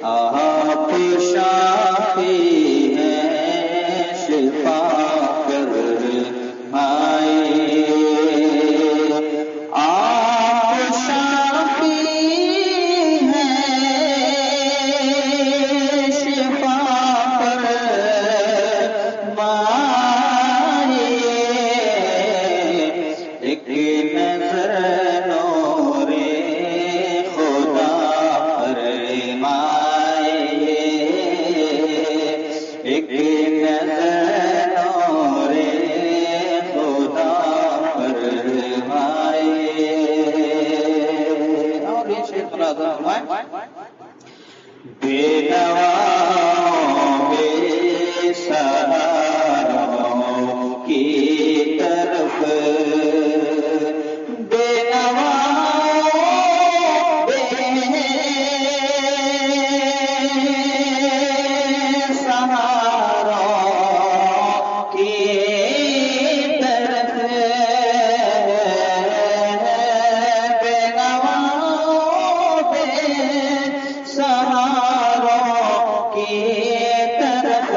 آپ شافی ہیں شفا فرمائیے، آپ شافی ہیں شفا فرمائیے، ایک نظر نور خدا فرمائیے، ایک نظر نور خدا فرمائیے۔ اور یہ شیخ فرمائے بے نواؤں بے سہاروں کی طرف، بے نواؤں بے سہاروں کی طرف، بے نواؤں بے سہاروں کی طرف،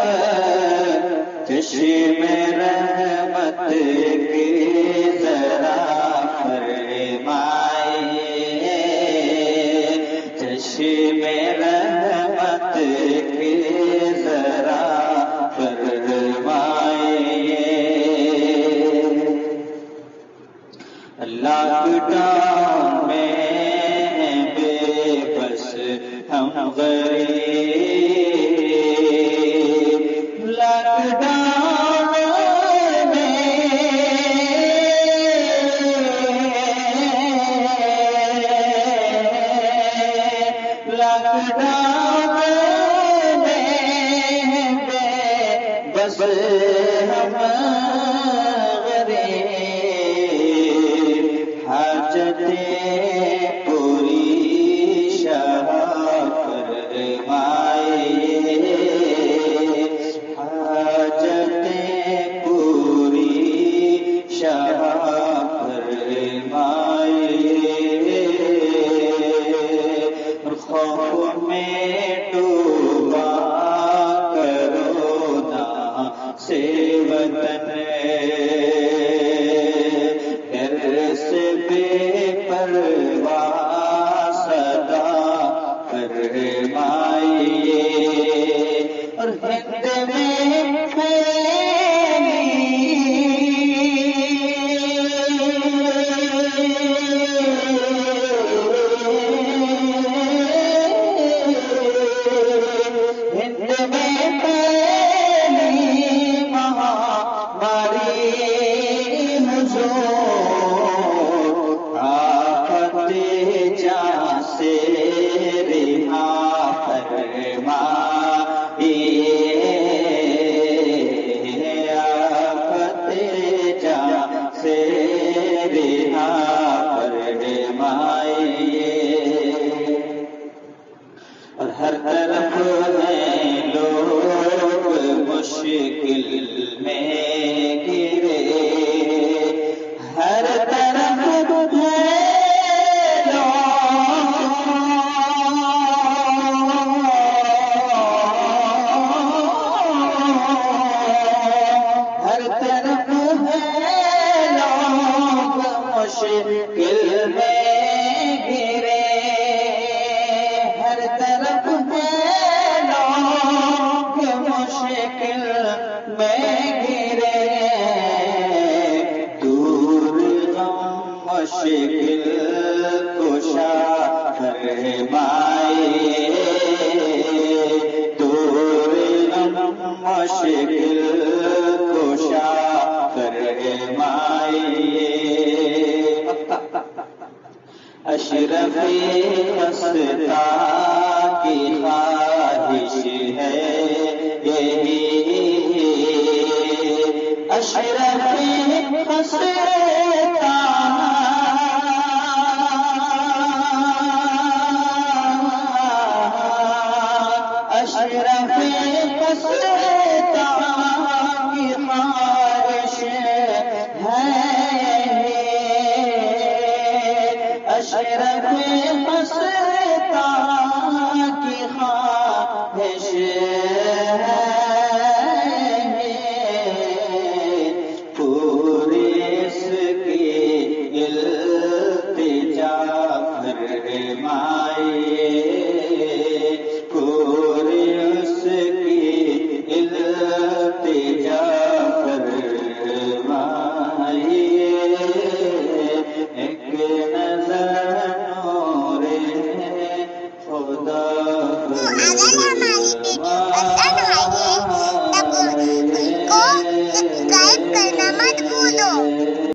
چشم رحمت کی ذرا فرمائیے، چشم رحمت کی ذرا فرمائیے۔ لاک ڈاؤن میں بے بس ہم غریب، لاک ڈاؤن میں لاک ڈاؤن میں بے بس ہم غریب، حاجتیں پوری شاہ فرمائیے، حاجتیں پوری شاہ فرمائیے، خوف میں ڈوبا کرونا سے وطن، ڈر سے بے پرواہ صدا فرمائیے، اور ہند میں ہر طرف ہیں لوگ مشکل میں گرے، ہر طرف ہیں ہر طرف ہیں لوگ مشکل میں گرے، ہر طرف ہیں لوگ مشکل میں گرے، دور غم مشکل کشا فرمائیے، دور غم مشکل کشا فرمائیے، اشرفی خستا کی خواہش ہے یہی، اشرفی خستا اشرفی خستا کی خواہش ہے، اشرف خستا کی خواہش